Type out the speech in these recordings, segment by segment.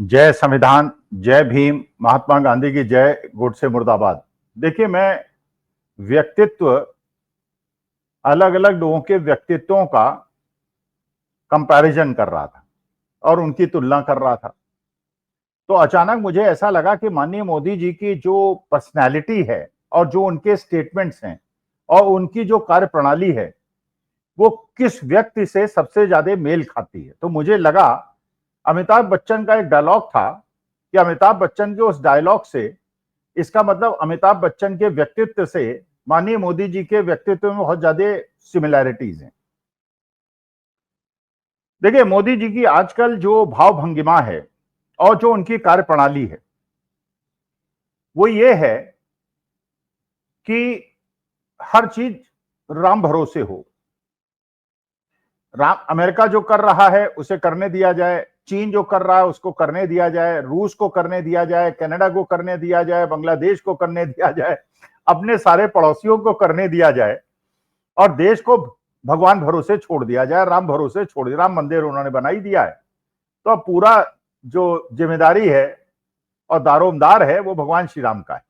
जय संविधान, जय भीम, महात्मा गांधी की जय, गोडसे मुर्दाबाद। देखिए, मैं व्यक्तित्व, अलग अलग लोगों के व्यक्तित्वों का कंपैरिजन कर रहा था और उनकी तुलना कर रहा था। तो अचानक मुझे ऐसा लगा कि माननीय मोदी जी की जो पर्सनैलिटी है और जो उनके स्टेटमेंट्स हैं और उनकी जो कार्यप्रणाली है, वो किस व्यक्ति से सबसे ज्यादा मेल खाती है। तो मुझे लगा, अमिताभ बच्चन का एक डायलॉग था कि अमिताभ बच्चन के उस डायलॉग से, इसका मतलब अमिताभ बच्चन के व्यक्तित्व से माननीय मोदी जी के व्यक्तित्व में बहुत ज्यादा सिमिलैरिटीज हैं। देखिए, मोदी जी की आजकल जो भाव भंगिमा है और जो उनकी कार्यप्रणाली है, वो ये है कि हर चीज राम भरोसे हो। राम, अमेरिका जो कर रहा है उसे करने दिया जाए, चीन जो कर रहा है उसको करने दिया जाए, रूस को करने दिया जाए, कनाडा को करने दिया जाए, बांग्लादेश को करने दिया जाए, अपने सारे पड़ोसियों को करने दिया जाए और देश को भगवान भरोसे छोड़ दिया जाए, राम भरोसे छोड़ दिया। राम मंदिर उन्होंने बना ही दिया है, तो अब पूरा जो जिम्मेदारी है और दारोमदार है वो भगवान श्री राम का है।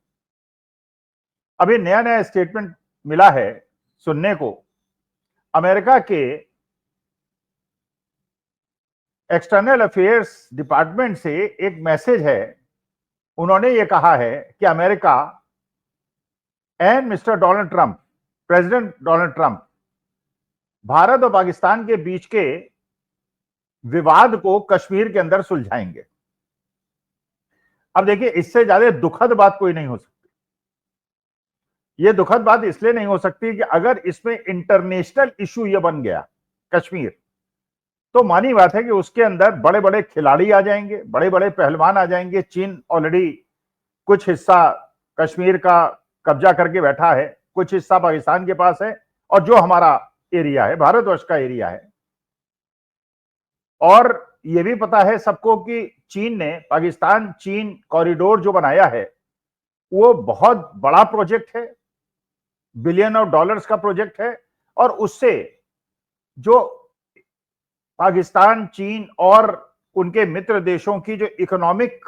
अभी नया नया स्टेटमेंट मिला है सुनने को, अमेरिका के एक्सटर्नल अफेयर्स डिपार्टमेंट से एक मैसेज है। उन्होंने ये कहा है कि America and mister Donald Trump, president Donald Trump, Bharat और पाकिस्तान के बीच के विवाद को कश्मीर के अंदर सुलझाएंगे। अब देखिए, इससे ज्यादा दुखद बात कोई नहीं हो सकती। यह दुखद बात इसलिए नहीं हो सकती कि अगर इसमें इंटरनेशनल इशू यह बन गया कश्मीर, तो मानी बात है कि उसके अंदर बड़े बड़े खिलाड़ी आ जाएंगे, बड़े बड़े पहलवान आ जाएंगे। चीन ऑलरेडी कुछ हिस्सा कश्मीर का कब्जा करके बैठा है, कुछ हिस्सा पाकिस्तान के पास है, और जो हमारा एरिया है, भारतवर्ष का एरिया है। और यह भी पता है सबको कि चीन ने पाकिस्तान चीन कॉरिडोर जो बनाया है वो बहुत बड़ा प्रोजेक्ट है, बिलियन ऑफ डॉलर्स का प्रोजेक्ट है, और उससे जो पाकिस्तान चीन और उनके मित्र देशों की जो इकोनॉमिक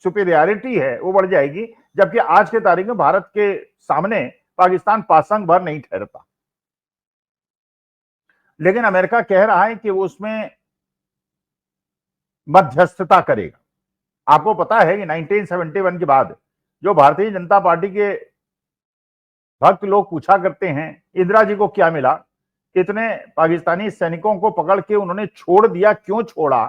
सुपीरियरिटी है वो बढ़ जाएगी। जबकि आज के तारीख में भारत के सामने पाकिस्तान पासंग भर नहीं ठहरता। लेकिन अमेरिका कह रहा है कि वो उसमें मध्यस्थता करेगा। आपको पता है कि 1971 के बाद जो भारतीय जनता पार्टी के भक्त लोग पूछा करते हैं इंदिरा जी को क्या मिला, इतने पाकिस्तानी सैनिकों को पकड़ के उन्होंने छोड़ दिया। क्यों छोड़ा?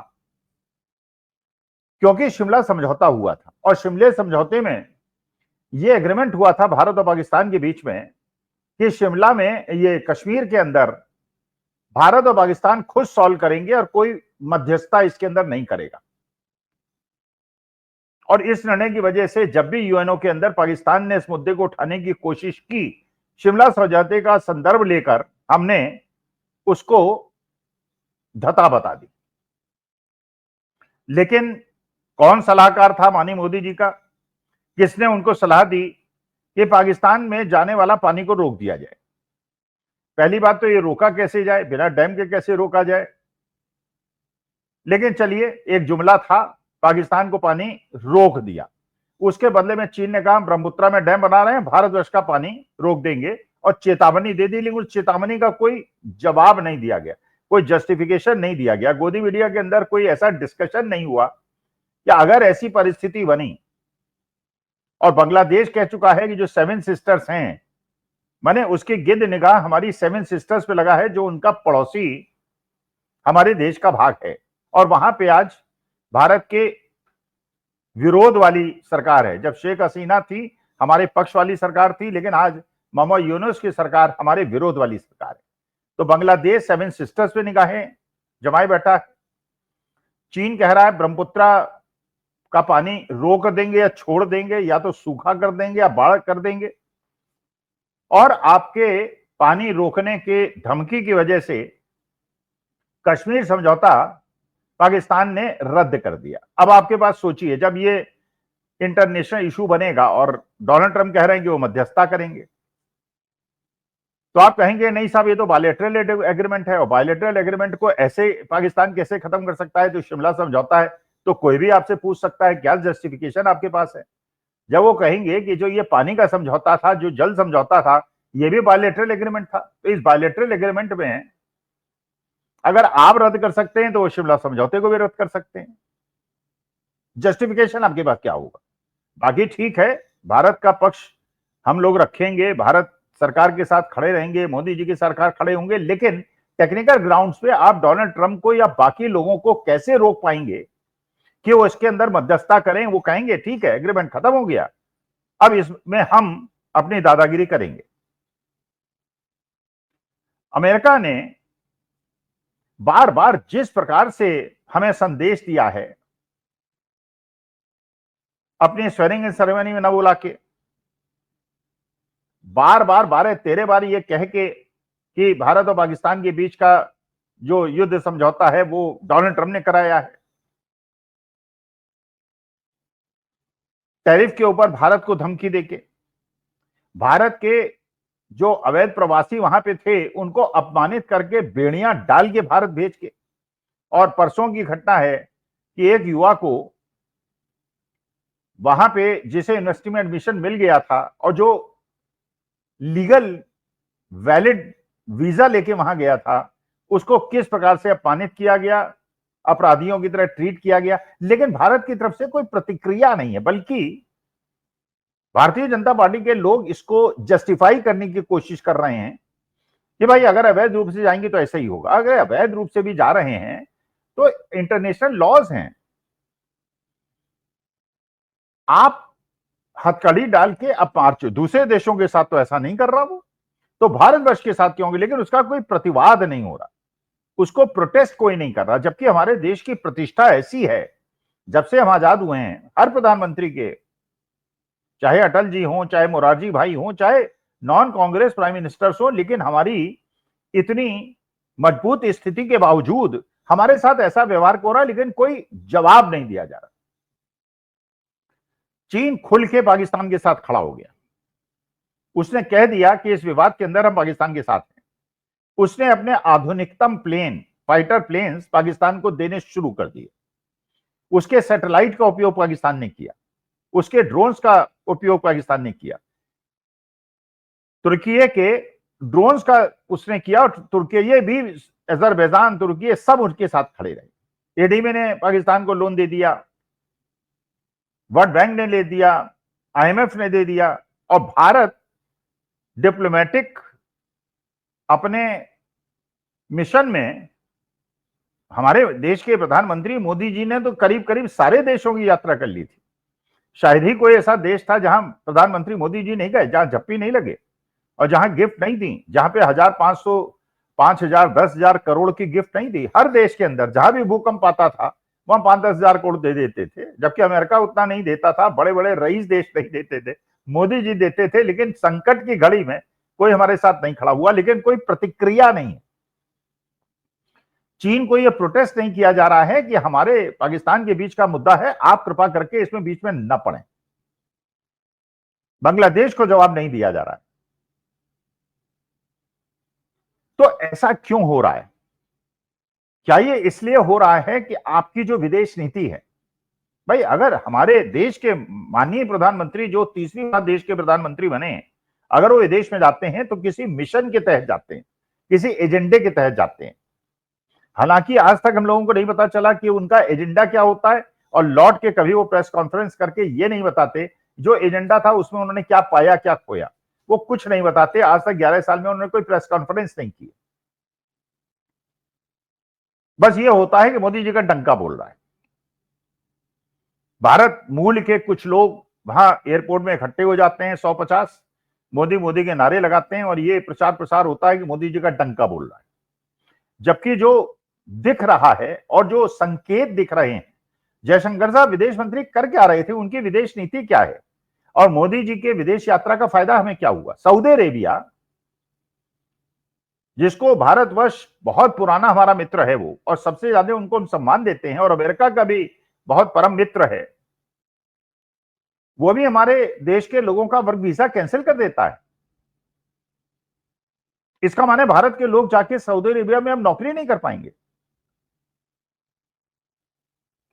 क्योंकि शिमला समझौता हुआ था, और शिमले समझौते में यह एग्रीमेंट हुआ था भारत और पाकिस्तान के बीच में कि शिमला में, ये कश्मीर के अंदर भारत और पाकिस्तान खुद सॉल्व करेंगे और कोई मध्यस्थता इसके अंदर नहीं करेगा। और इस निर्णय की वजह से जब भी यूएनओ के अंदर पाकिस्तान ने इस मुद्दे को उठाने की कोशिश की, शिमला समझौते का संदर्भ लेकर हमने उसको धता बता दी। लेकिन कौन सलाहकार था माननीय मोदी जी का? किसने उनको सलाह दी कि पाकिस्तान में जाने वाला पानी को रोक दिया जाए? पहली बात तो ये रोका कैसे जाए, बिना डैम के कैसे रोका जाए? लेकिन चलिए, एक जुमला था, पाकिस्तान को पानी रोक दिया। उसके बदले में चीन ने कहा ब्रह्मपुत्र में डैम बना रहे हैं, भारतवर्ष का पानी रोक देंगे, और चेतावनी दे दी। लेकिन उस चेतावनी का कोई जवाब नहीं दिया गया, कोई जस्टिफिकेशन नहीं दिया गया। गोदी मीडिया के अंदर कोई ऐसा डिस्कशन नहीं हुआ कि अगर ऐसी परिस्थिति बनी, और बांग्लादेश कह चुका है कि जो 7 सिस्टर्स हैं, माने उसकी गिद्ध निगाह हमारी 7 सिस्टर्स पे लगा है, जो उनका पड़ोसी हमारे देश का भाग है। और वहां पे आज भारत के विरोध वाली सरकार है। जब शेख हसीना थी हमारे पक्ष वाली सरकार थी, लेकिन आज मोहम्मद यूनुस की सरकार हमारे विरोध वाली सरकार है। तो बांग्लादेश 7 सिस्टर्स पे निगाहें जमाए बैठा है। चीन कह रहा है ब्रह्मपुत्र का पानी रोक देंगे या छोड़ देंगे, या तो सूखा कर देंगे या बाढ़ कर देंगे। और आपके पानी रोकने के धमकी की वजह से कश्मीर समझौता पाकिस्तान ने रद्द कर दिया। अब आपके पास सोचिए, जब ये इंटरनेशनल इशू बनेगा और डोनाल्ड ट्रंप कह रहे हैं कि वो मध्यस्थता करेंगे, तो आप कहेंगे नहीं साहब, ये तो बायलैटरल एग्रीमेंट है, और बायलैटरल एग्रीमेंट को ऐसे पाकिस्तान कैसे खत्म कर सकता है? जो शिमला समझौता है तो कोई भी आपसे पूछ सकता है क्या जस्टिफिकेशन आपके पास है। जब वो कहेंगे कि जो ये पानी का समझौता था, जो जल समझौता था, ये भी बायलैटरल एग्रीमेंट था, तो इस बायलैटरल एग्रीमेंट में अगर आप रद्द कर सकते हैं तो वो शिमला समझौते को भी रद्द कर सकते हैं। जस्टिफिकेशन आपके पास क्या होगा? बाकी ठीक है, भारत का पक्ष हम लोग रखेंगे, भारत सरकार के साथ खड़े रहेंगे, मोदी जी की सरकार खड़े होंगे, लेकिन टेक्निकल ग्राउंड्स पे आप डोनाल्ड ट्रंप को या बाकी लोगों को कैसे रोक पाएंगे कि वो इसके अंदर मध्यस्थता करें? वो कहेंगे ठीक है एग्रीमेंट खत्म हो गया, अब इसमें हम अपनी दादागिरी करेंगे। अमेरिका ने बार बार जिस प्रकार से हमें संदेश दिया है अपनी स्वेरिंग इन सेरेमनी में न बुला के, बार बार 12-13 बार ये कह के कि भारत और पाकिस्तान के बीच का जो युद्ध समझौता है वो डोनाल्ड ट्रंप ने कराया है, टैरिफ के ऊपर भारत को धमकी देके, भारत के जो अवैध प्रवासी वहां पे थे उनको अपमानित करके बेड़ियां डाल के भारत भेज के, और परसों की घटना है कि एक युवा को वहां पे जिसे यूनिवर्सिटी में एडमिशन मिल गया था और जो लीगल वैलिड वीजा लेके वहां गया था, उसको किस प्रकार से अपमानित किया गया, अपराधियों की तरह ट्रीट किया गया। लेकिन भारत की तरफ से कोई प्रतिक्रिया नहीं है, बल्कि भारतीय जनता पार्टी के लोग इसको जस्टिफाई करने की कोशिश कर रहे हैं कि भाई अगर अवैध रूप से जाएंगे तो ऐसा ही होगा। अगर अवैध रूप से भी जा रहे हैं तो इंटरनेशनल लॉज हैं, आप हथकड़ी डाल के अब मार्च दूसरे देशों के साथ तो ऐसा नहीं कर रहा वो, तो भारतवर्ष के साथ क्यों होंगे? लेकिन उसका कोई प्रतिवाद नहीं हो रहा, उसको प्रोटेस्ट कोई नहीं कर रहा, जबकि हमारे देश की प्रतिष्ठा ऐसी है, जब से हम आजाद हुए हैं हर प्रधानमंत्री के, चाहे अटल जी हों, चाहे मोरारजी भाई हों, चाहे नॉन कांग्रेस प्राइम मिनिस्टर्स हो, लेकिन हमारी इतनी मजबूत स्थिति के बावजूद हमारे साथ ऐसा व्यवहार हो रहा है, लेकिन कोई जवाब नहीं दिया जा रहा। चीन खुल के पाकिस्तान के साथ खड़ा हो गया, उसने कह दिया कि इस विवाद के अंदर हम पाकिस्तान के साथ हैं। उसने अपने आधुनिकतम प्लेन, फाइटर प्लेन्स पाकिस्तान को देने शुरू कर दिए, उसके सैटेलाइट का उपयोग पाकिस्तान ने किया, उसके ड्रोन्स का उपयोग पाकिस्तान ने किया, तुर्की के ड्रोन्स का उसने किया, और तुर्की भी, अजरबैजान, तुर्की सब उनके साथ खड़े रहे। एडीबी ने पाकिस्तान को लोन दे दिया, वर्ल्ड बैंक ने ले दिया, आईएमएफ ने दे दिया, और भारत डिप्लोमेटिक अपने मिशन में, हमारे देश के प्रधानमंत्री मोदी जी ने तो करीब करीब सारे देशों की यात्रा कर ली थी। शायद ही कोई ऐसा देश था जहां प्रधानमंत्री मोदी जी नहीं गए, जहां झप्पी नहीं लगे और जहां गिफ्ट नहीं दी, जहां पे 1,500, 5,000, 10,000 करोड़ की गिफ्ट नहीं दी। हर देश के अंदर जहां भी भूकंप आता था वहां 5-10 हजार करोड़ दे देते थे, जबकि अमेरिका उतना नहीं देता था, बड़े बड़े रईस देश नहीं देते थे, मोदी जी देते थे। लेकिन संकट की घड़ी में कोई हमारे साथ नहीं खड़ा हुआ, लेकिन कोई प्रतिक्रिया नहीं है। चीन को यह प्रोटेस्ट नहीं किया जा रहा है कि हमारे पाकिस्तान के बीच का मुद्दा है, आप कृपा करके इसमें बीच में न पड़े। बांग्लादेश को जवाब नहीं दिया जा रहा है। तो ऐसा क्यों हो रहा है? क्या ये इसलिए हो रहा है कि आपकी जो विदेश नीति है, भाई अगर हमारे देश के माननीय प्रधानमंत्री जो 30वीं बार देश के प्रधानमंत्री बने, अगर वो विदेश में जाते हैं तो किसी मिशन के तहत जाते हैं, किसी एजेंडे के तहत जाते हैं। हालांकि आज तक हम लोगों को नहीं पता चला कि उनका एजेंडा क्या होता है, और लौट के कभी वो प्रेस कॉन्फ्रेंस करके ये नहीं बताते जो एजेंडा था उसमें उन्होंने क्या पाया क्या खोया, वो कुछ नहीं बताते। आज तक 11 साल में उन्होंने कोई प्रेस कॉन्फ्रेंस नहीं की। बस ये होता है कि मोदी जी का डंका बोल रहा है। भारत मूल के कुछ लोग वहां एयरपोर्ट में इकट्ठे हो जाते हैं, 150, मोदी मोदी के नारे लगाते हैं, और ये प्रचार प्रसार होता है कि मोदी जी का डंका बोल रहा है। जबकि जो दिख रहा है और जो संकेत दिख रहे हैं, जयशंकर साहब विदेश मंत्री कर क्या रहे थे, उनकी विदेश नीति क्या है, और मोदी जी के विदेश यात्रा का फायदा हमें क्या हुआ। सऊदी अरेबिया, जिसको भारतवर्ष बहुत पुराना हमारा मित्र है वो, और सबसे ज्यादा उनको हम सम्मान देते हैं, और अमेरिका का भी बहुत परम मित्र है, वो भी हमारे देश के लोगों का वर्क वीजा कैंसिल कर देता है। इसका माने भारत के लोग जाके सऊदी अरेबिया में अब नौकरी नहीं कर पाएंगे।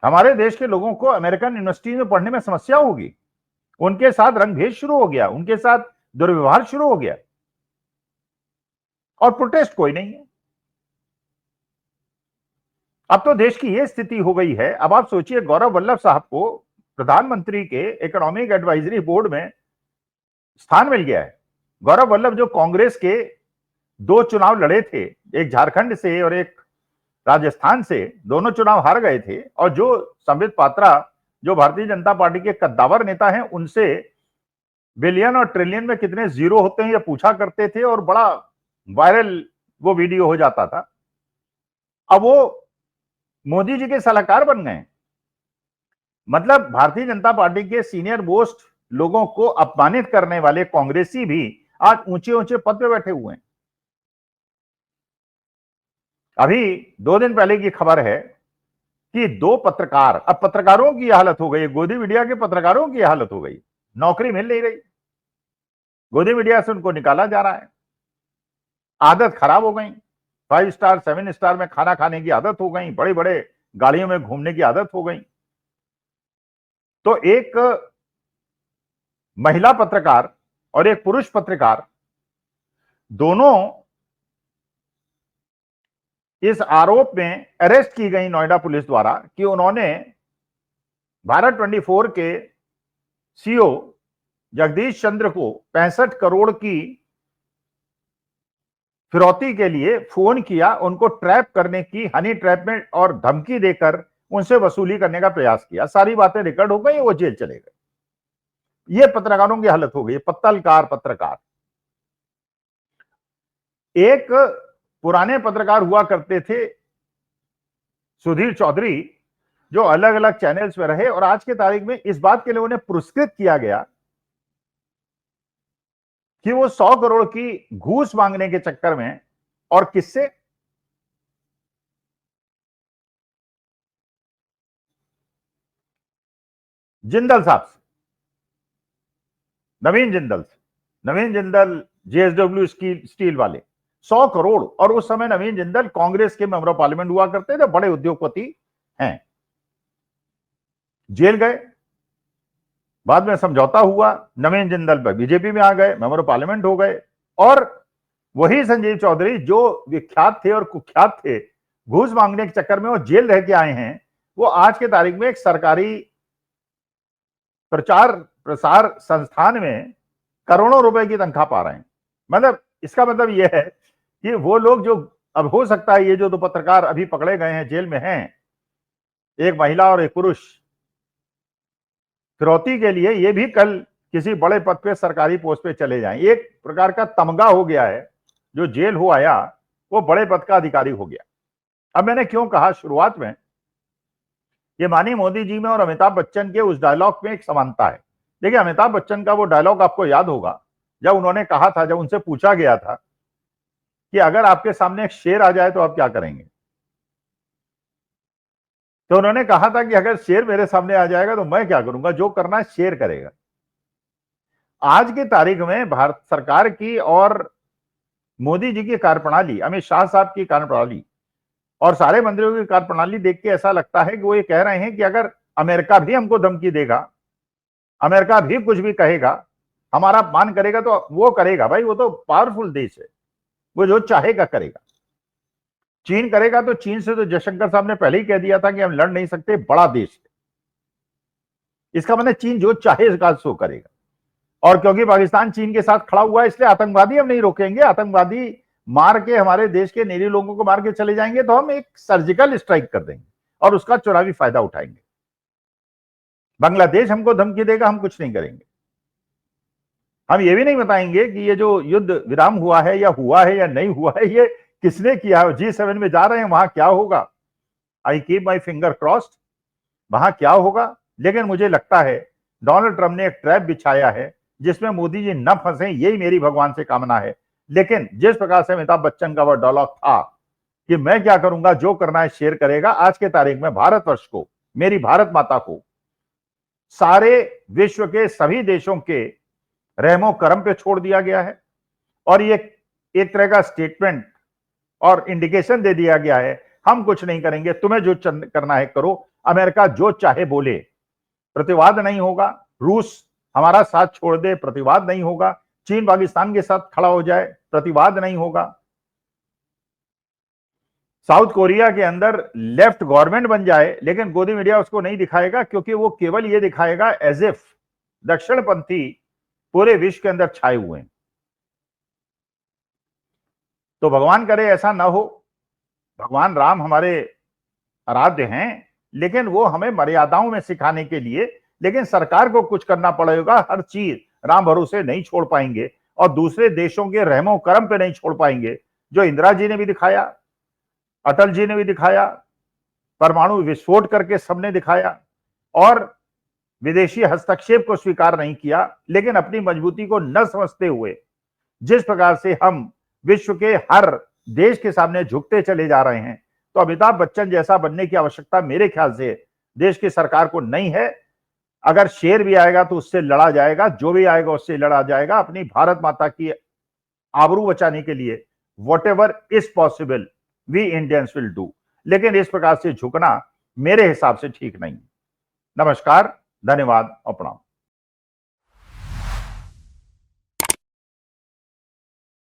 हमारे देश के लोगों को अमेरिकन यूनिवर्सिटी में पढ़ने में समस्या होगी, उनके साथ रंगभेद शुरू हो गया, उनके साथ दुर्व्यवहार शुरू हो गया, और प्रोटेस्ट कोई नहीं है। अब तो देश की यह स्थिति हो गई है। अब आप सोचिए, गौरव वल्लभ साहब को प्रधानमंत्री के इकोनॉमिक एडवाइजरी बोर्ड में स्थान मिल गया है। गौरव वल्लभ जो कांग्रेस के 2 चुनाव लड़े थे, एक झारखंड से और एक राजस्थान से, दोनों चुनाव हार गए थे, और जो संबित पात्रा जो भारतीय जनता पार्टी के कद्दावर नेता हैं, उनसे बिलियन और ट्रिलियन में कितने जीरो होते हैं ये पूछा करते थे, और बड़ा वायरल वो वीडियो हो जाता था। अब वो मोदी जी के सलाहकार बन गए। मतलब भारतीय जनता पार्टी के सीनियर मोस्ट लोगों को अपमानित करने वाले कांग्रेसी भी आज ऊंचे ऊंचे पद पे बैठे हुए हैं। अभी 2 दिन पहले की खबर है कि 2 पत्रकार, अब पत्रकारों की हालत हो गई, गोदी मीडिया के पत्रकारों की हालत हो गई, नौकरी मिल नहीं रही, गोदी मीडिया से उनको निकाला जा रहा है, आदत खराब हो गई, 5 स्टार 7 स्टार में खाना खाने की आदत हो गई, बड़े बड़े गाड़ियों में घूमने की आदत हो गई। तो एक महिला पत्रकार और एक पुरुष पत्रकार, दोनों इस आरोप में अरेस्ट की गई नोएडा पुलिस द्वारा कि उन्होंने भारत 24 के सीईओ जगदीश चंद्र को 65 करोड़ की फिरौती के लिए फोन किया, उनको ट्रैप करने की, हनी ट्रैप में, और धमकी देकर उनसे वसूली करने का प्रयास किया। सारी बातें रिकॉर्ड हो गई, वो जेल चले गए। ये पत्रकारों की हालत हो गई, पत्तलकार पत्रकार। एक पुराने पत्रकार हुआ करते थे सुधीर चौधरी, जो अलग अलग चैनल्स में रहे, और आज के तारीख में इस बात के लिए उन्हें पुरस्कृत किया गया कि वो 100 करोड़ की घूस मांगने के चक्कर में, और किससे, जिंदल साहब से, नवीन जिंदल जेएसडब्ल्यू स्टील वाले, 100 करोड़। और उस समय नवीन जिंदल कांग्रेस के मेंबर ऑफ पार्लियामेंट हुआ करते थे, बड़े उद्योगपति हैं। जेल गए, बाद में समझौता हुआ, नवीन जिंदल बीजेपी में आ गए, मेंबर ऑफ पार्लियामेंट हो गए, और वही संजीव चौधरी जो विख्यात थे और कुख्यात थे घूस मांगने के चक्कर में, वो जेल रह के आए हैं, वो आज के तारीख में एक सरकारी प्रचार प्रसार संस्थान में करोड़ों रुपए की तनख्वाह पा रहे हैं। मतलब इसका मतलब यह है कि वो लोग जो, अब हो सकता है ये जो 2 पत्रकार अभी पकड़े गए हैं, जेल में हैं, एक महिला और एक पुरुष, फिरौती के लिए ये भी कल किसी बड़े पद पे, सरकारी पोस्ट पे चले जाएं। एक प्रकार का तमगा हो गया है, जो जेल हो आया वो बड़े पद का अधिकारी हो गया। अब मैंने क्यों कहा शुरुआत में, ये माननीय मोदी जी में और अमिताभ बच्चन के उस डायलॉग में एक समानता है। देखिए, अमिताभ बच्चन का वो डायलॉग आपको याद होगा, जब उन्होंने कहा था, जब उनसे पूछा गया था कि अगर आपके सामने एक शेर आ जाए तो आप क्या करेंगे, तो उन्होंने कहा था कि अगर शेर मेरे सामने आ जाएगा तो मैं क्या करूंगा, जो करना है शेर करेगा। आज की तारीख में भारत सरकार की और मोदी जी की कार्यप्रणाली, अमित शाह साहब की कार्यप्रणाली और सारे मंत्रियों की कार्यप्रणाली देख के ऐसा लगता है कि वो ये कह रहे हैं कि अगर अमेरिका भी हमको धमकी देगा, अमेरिका भी कुछ भी कहेगा, हमारा अपमान करेगा, तो वो करेगा। भाई, वो तो पावरफुल देश है, वो जो चाहेगा करेगा। चीन करेगा तो चीन से तो जयशंकर साहब ने पहले ही कह दिया था कि हम लड़ नहीं सकते, बड़ा देश है। इसका मतलब चीन जो चाहे इसका सो करेगा। और क्योंकि पाकिस्तान चीन के साथ खड़ा हुआ है, इसलिए आतंकवादी हम नहीं रोकेंगे। आतंकवादी मार के हमारे देश के निरीह लोगों को मार के चले जाएंगे तो हम एक सर्जिकल स्ट्राइक कर देंगे और उसका चुनावी फायदा उठाएंगे। बांग्लादेश हमको धमकी देगा, हम कुछ नहीं करेंगे। हम ये भी नहीं बताएंगे कि ये जो युद्ध विराम हुआ है या नहीं हुआ है, ये किसने किया है। G7 में जा रहे हैं, वहां क्या होगा, I keep my finger crossed, वहां क्या होगा। लेकिन मुझे लगता है डोनाल्ड ट्रंप ने एक ट्रैप बिछाया है जिसमें मोदी जी न फंसे, यही मेरी भगवान से कामना है। लेकिन जिस प्रकार से अमिताभ बच्चन का वह डायलॉग था कि मैं क्या करूंगा, जो करना है शेर करेगा, आज के तारीख में भारतवर्ष को, मेरी भारत माता को, सारे विश्व के सभी देशों के रहमो करम पे छोड़ दिया गया है। और ये एक तरह का स्टेटमेंट और इंडिकेशन दे दिया गया है, हम कुछ नहीं करेंगे, तुम्हें जो करना है करो, अमेरिका जो चाहे बोले, प्रतिवाद नहीं होगा। रूस हमारा साथ छोड़ दे, प्रतिवाद नहीं होगा। चीन पाकिस्तान के साथ खड़ा हो जाए, प्रतिवाद नहीं होगा। साउथ कोरिया के अंदर लेफ्ट गवर्नमेंट बन जाए, लेकिन गोदी मीडिया उसको नहीं दिखाएगा, क्योंकि वो केवल ये दिखाएगा एज इफ दक्षिणपंथी पूरे विश्व के अंदर छाए हुए हैं। तो भगवान करे ऐसा ना हो। भगवान राम हमारे आराध्य हैं, लेकिन वो हमें मर्यादाओं में सिखाने के लिए, लेकिन सरकार को कुछ करना पड़ेगा। हर चीज राम भरोसे नहीं छोड़ पाएंगे और दूसरे देशों के रहमो करम पे नहीं छोड़ पाएंगे। जो इंदिरा जी ने भी दिखाया, अटल जी ने भी दिखाया, परमाणु विस्फोट करके सबने दिखाया, और विदेशी हस्तक्षेप को स्वीकार नहीं किया, लेकिन अपनी मजबूती को न समझते हुए जिस प्रकार से हम विश्व के हर देश के सामने झुकते चले जा रहे हैं, तो अमिताभ बच्चन जैसा बनने की आवश्यकता मेरे ख्याल से देश की सरकार को नहीं है। अगर शेर भी आएगा तो उससे लड़ा जाएगा, जो भी आएगा उससे लड़ा जाएगा। अपनी भारत माता की आबरू बचाने के लिए whatever is possible we Indians will do, लेकिन इस प्रकार से झुकना मेरे हिसाब से ठीक नहीं। नमस्कार, धन्यवाद और प्रणाम।